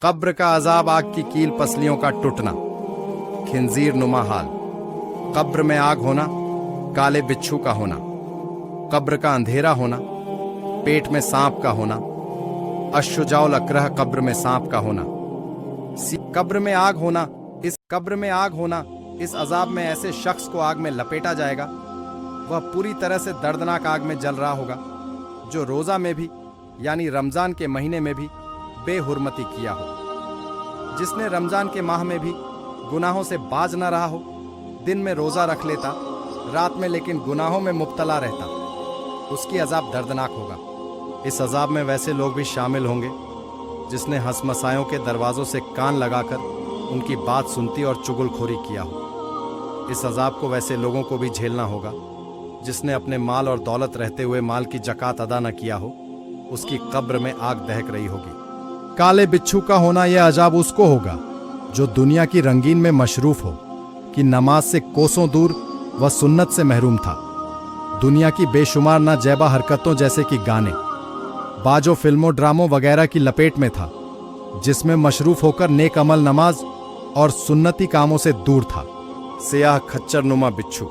कब्र का अजाब, आग की कील पसलियों का टूटना, खिंजीर नुमा हाल। कब्र में आग होना, काले बिच्छू का होना, कब्र का अंधेरा होना, पेट में सांप का होना, अश्शुजाउल अकरह कब्र में सांप का होना। कब्र में आग होना, इस अजाब में ऐसे शख्स को आग में लपेटा जाएगा, वह पूरी तरह से दर्दनाक आग में जल रहा होगा, जो रोज़ा में भी यानी रमज़ान के महीने में भी बेहुरमती किया हो, जिसने रमज़ान के माह में भी गुनाहों से बाज न रहा हो, दिन में रोज़ा रख लेता, रात में लेकिन गुनाहों में मुब्तला रहता, उसकी अजाब दर्दनाक होगा। इस अजाब में वैसे लोग भी शामिल होंगे जिसने हंसमसायों के दरवाज़ों से कान लगाकर उनकी बात सुनती और चुगलखोरी किया हो। इस अजाब को वैसे लोगों को भी झेलना होगा जिसने अपने माल और दौलत रहते हुए माल की ज़कात अदा न किया हो, उसकी कब्र में आग दहक रही होगी। काले बिच्छू का होना यह अजाब उसको होगा जो दुनिया की रंगीन में मशरूफ हो कि नमाज से कोसों दूर वह सुन्नत से महरूम था। दुनिया की बेशुमार नाजैबा हरकतों जैसे कि गाने, बाजों, फिल्मों, ड्रामों वगैरह की लपेट में था, जिसमें मशरूफ होकर नेक अमल, नमाज और सुन्नती कामों से दूर था। सियाह खच्चर नुमा बिच्छू,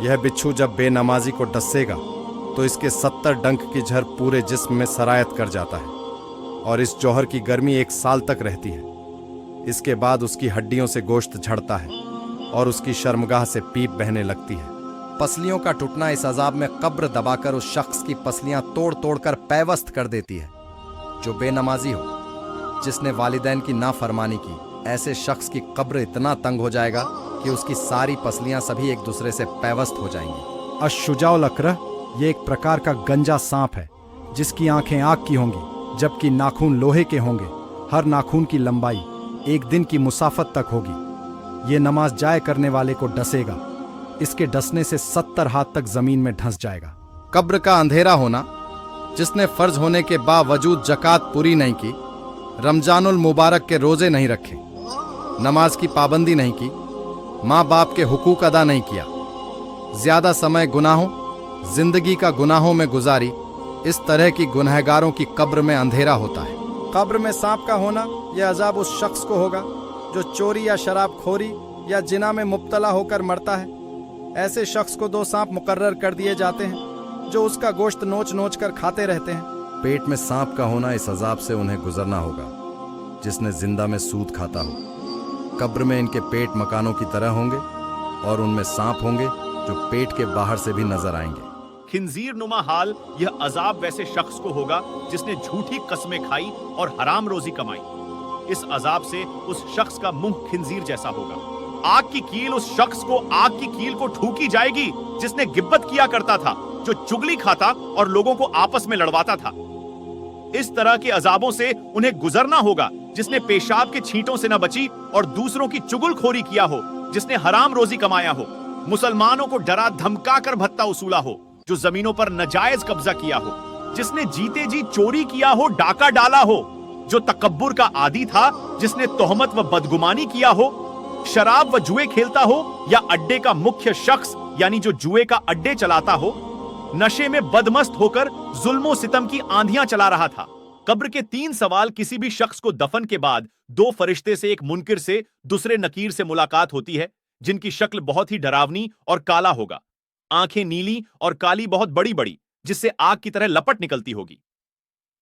यह बिच्छू जब बेनमाजी को डसेगा तो इसके 70 डंक की झर पूरे जिस्म में सरायत कर जाता है और इस जौहर की गर्मी 1 साल तक रहती है। इसके बाद उसकी हड्डियों से गोश्त झड़ता है और उसकी शर्मगाह से पीप बहने लगती है। पसलियों का टूटना, इस अजाब में कब्र दबाकर उस शख्स की पसलियां तोड़ तोड़ कर पैवस्त कर देती है जो बेनमाजी हो, जिसने वालिदैन की नाफरमानी की। ऐसे शख्स की कब्र इतना तंग हो जाएगा कि उसकी सारी पसलियां सभी एक दूसरे से पैवस्त हो जाएंगी। अश्शुजाउल अकरह ये एक प्रकार का गंजा सांप है जिसकी आंखें आग की होंगी जबकि नाखून लोहे के होंगे। हर नाखून की लंबाई 1 दिन की मुसाफत तक होगी। ये नमाज जाए करने वाले को डसेगा, इसके डसने से 70 हाथ तक जमीन में धंस जाएगा। कब्र का अंधेरा होना, जिसने फर्ज होने के बावजूद जकात पूरी नहीं की, रमजानुल मुबारक के रोजे नहीं रखे, नमाज की पाबंदी नहीं की, माँ बाप के हुकूक अदा नहीं किया, ज्यादा समय गुनाहों, जिंदगी का गुनाहों में गुजारी, इस तरह की गुनहगारों की कब्र में अंधेरा होता है। कब्र में सांप का होना, यह अजाब उस शख्स को होगा जो चोरी या शराबखोरी या जिना में मुब्तला होकर मरता है। ऐसे शख्स को 2 सांप मुकर्रर कर दिए जाते हैं जो उसका गोश्त नोच नोच कर खाते रहते हैं। पेट में सांप का होना, इस अजाब से उन्हें गुजरना होगा जिसने जिंदा में सूद खाता हो। कब्र में इनके पेट मकानों की तरह होंगे और उनमें सांप होंगे जो पेट के बाहर से भी नजर आएंगे। खिंजीर नुमा हाल, यह अजाब वैसे शख्स को होगा जिसने झूठी कस्में खाई और हराम रोजी कमाई। इस अजाब से उस शख्स का मुंह खिंजीर जैसा होगा। आग की कील उस शख्स को आग की कील को ठूकी जाएगी जिसने गिब्बत किया करता था, जो चुगली खाता और लोगों को आपस में लड़वाता था। इस तरह के अजाबों से उन्हें गुजरना होगा जिसने पेशाब के छींटों से न बची और दूसरों की चुगलखोरी किया हो, जिसने हराम रोजी कमाया हो, मुसलमानों को डरा धमका कर भत्ता उसूला हो, जो जमीनों पर नाजायज कब्जा किया हो, जिसने जीते जी चोरी किया हो, डाका डाला हो, जो तकब्बुर का आदी था, जिसने तोहमत व बदगुमानी किया हो, शराब व जुए खेलता हो, या अड्डे का मुख्य शख्स यानी जो जुए का अड्डे चलाता हो, नशे में बदमस्त होकर जुल्मो सितम की आंधियां चला रहा था। कब्र के 3 सवाल। किसी भी शख्स को दफन के बाद 2 फरिश्ते से, एक मुनकिर से, दूसरे नकीर से मुलाकात होती है, जिनकी शक्ल बहुत ही डरावनी और काला होगा। आंखें नीली और काली, बहुत बड़ी बड़ी, जिससे आग की तरह लपट निकलती होगी।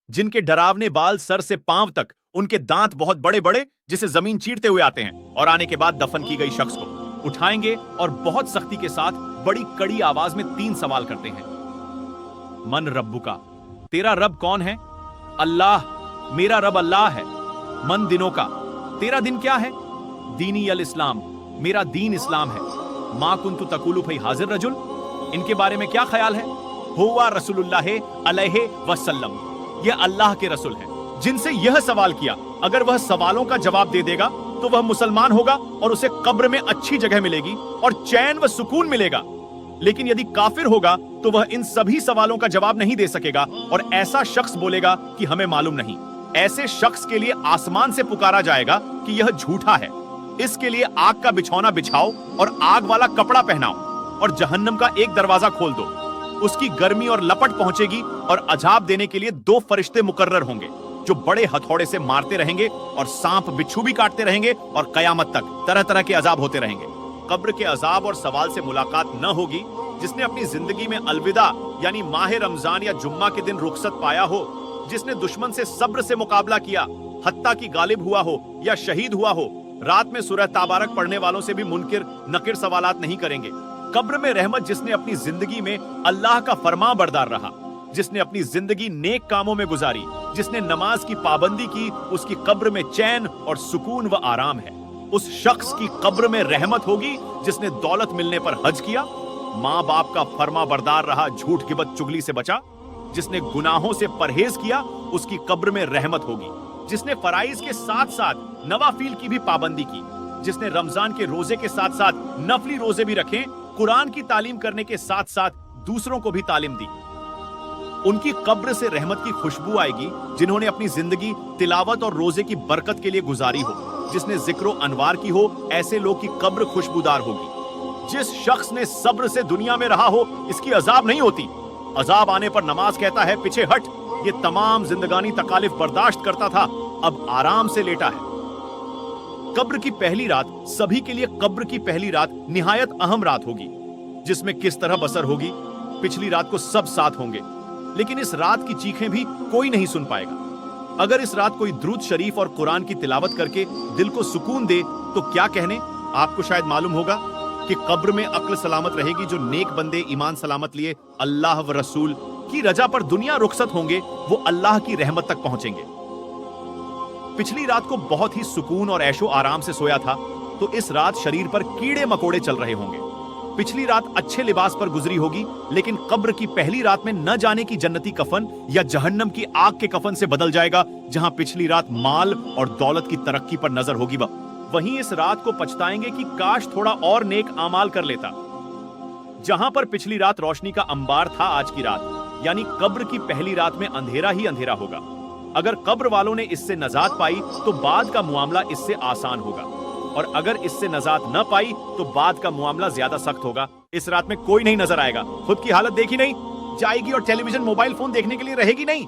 जिनके डरावने बाल सर से पांव तक, उनके दांत बहुत बड़े बड़े, जिसे जमीन चीरते हुए आते हैं, और आने के बाद दफन की गई शख्स को उठाएंगे और बहुत सख्ती के साथ बड़ी कड़ी आवाज में 3 सवाल करते हैं। मन रब्बुका, तेरा रब कौन है? अल्लाह, मेरा रब अल्लाह है। मन दिनों का, तेरा दिन क्या है? दीनी अल इस्लाम, मेरा दीन इस्लाम है। मां कुंतु तकुलु फी हाजिर रजुल, इनके बारे में क्या ख्याल है? हुवा रसूलुल्लाह अलैहि वसल्लम, यह अल्लाह के रसूल है। जिनसे यह सवाल किया, अगर वह सवालों का जवाब दे देगा तो वह मुसलमान होगा और उसे कब्र में अच्छी जगह मिलेगी और चैन व सुकून मिलेगा। लेकिन यदि काफिर होगा तो वह इन सभी सवालों का जवाब नहीं दे सकेगा और ऐसा शख्स बोलेगा कि हमें मालूम नहीं। ऐसे शख्स के लिए आसमान से पुकारा जाएगा कि यह झूठा है, इसके लिए आग का बिछौना बिछाओ और आग वाला कपड़ा पहनाओ और जहन्नम का एक दरवाजा खोल दो। उसकी गर्मी और लपट पहुंचेगी और अजाब देने के लिए 2 फरिश्ते मुकर्रर होंगे। जो बड़े हथौड़े से मारते रहेंगे और सांप बिच्छू भी काटते रहेंगे और कयामत तक तरह तरह के अजाब होते रहेंगे। कब्र के अजाब और सवाल से मुलाकात न होगी जिसने अपनी जिंदगी में अलविदा यानी माह रमजान या जुम्मा के दिन रुखसत पाया हो, जिसने दुश्मन से सब्र से मुकाबला किया हत्ता की गालिब हुआ हो या शहीद हुआ हो। रात में सूरह ताबारक पढ़ने वालों से भी मुनकिर नकिर सवालात नहीं करेंगे। कब्र में रहमत जिसने अपनी जिंदगी में अल्लाह का फरमा बरदार रहा, जिसने अपनी जिंदगी नेक कामों में गुजारी, जिसने नमाज की पाबंदी की, उसकी कब्र में चैन और सुकून व आराम है। उस शख्स की कब्र में रहमत होगी जिसने दौलत मिलने पर हज किया, माँ बाप का फरमा बरदार रहा, झूठ गिबत चुगली से बचा, जिसने गुनाहों से परहेज किया उसकी कब्र में रहमत होगी, जिसने फराइज के साथ साथ नवाफिल की भी पाबंदी की, जिसने रमजान के रोजे के साथ साथ नफली रोजे भी रखे, कुरान की तालीम करने के साथ साथ दूसरों को भी तालीम दी। उनकी कब्र से रहमत की खुशबू आएगी जिन्होंने अपनी जिंदगी तिलावत और रोजे की बरकत के लिए गुजारी हो, जिसने जिक्र अनवार की हो, ऐसे लोग की कब्र खुशबूदार होगी। जिस शख्स ने सब्र से दुनिया में रहा हो इसकी अजाब नहीं होती। अजाब आने पर नमाज कहता है पीछे हट, ये तमाम जिंदगानी तकालिफ बर्दाश्त करता था, अब आराम से लेटा है। कब्र की पहली रात सभी के लिए कब्र की पहली रात निहायत अहम रात होगी, जिसमें किस तरह बसर होगी। पिछली रात को सब साथ होंगे, लेकिन इस रात की चीखें भी कोई नहीं सुन पाएगा। अगर इस रात कोई दुरूद शरीफ और कुरान की तिलावत करके दिल को सुकून दे तो क्या कहने। आपको शायद मालूम होगा कि कब्र में अक्ल सलामत रहेगी जो नेक बंदे ईमान सलामत लिए अल्लाह व रसूल की रजा पर दुनिया रुखसत होंगे, वो अल्लाह की रहमत तक पहुंचेंगे। पिछली रात को बहुत ही सुकून और ऐशो आराम से सोया था, तो इस रात शरीर पर कीड़े मकोड़े चल रहे होंगे। पिछली रात अच्छे लिबास पर गुजरी होगी, लेकिन कब्र की पहली रात में न जाने की जन्नती कफन या जहन्नम की आग के कफन से बदल जाएगा। जहां पिछली रात माल और दौलत की तरक्की पर नजर होगी, वहीं इस रात को पछताएंगे कि काश थोड़ा और नेक आमाल कर लेता। जहां पर पिछली रात रोशनी का अंबार था, आज की रात यानी कब्र की पहली रात में अंधेरा ही अंधेरा होगा। अगर कब्र वालों ने इससे नजात पाई तो बाद का मुआमला इससे आसान होगा, और अगर इससे नजात न पाई तो बाद का मुआमला ज्यादा सख्त होगा। इस रात में कोई नहीं नजर आएगा, खुद की हालत देखी नहीं जाएगी और टेलीविजन मोबाइल फोन देखने के लिए रहेगी नहीं।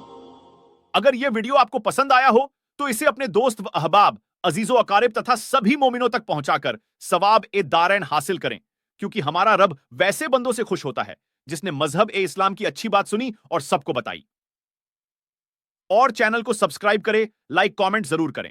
अगर यह वीडियो आपको पसंद आया हो तो इसे अपने दोस्त व अहबाब, अजीजो अकारिब तथा सभी मोमिनों तक पहुंचाकर सवाब ए दारैन हासिल करें, क्योंकि हमारा रब वैसे बंदों से खुश होता है जिसने मजहब ए इस्लाम की अच्छी बात सुनी और सबको बताई। और चैनल को सब्सक्राइब करें, लाइक कमेंट जरूर करें।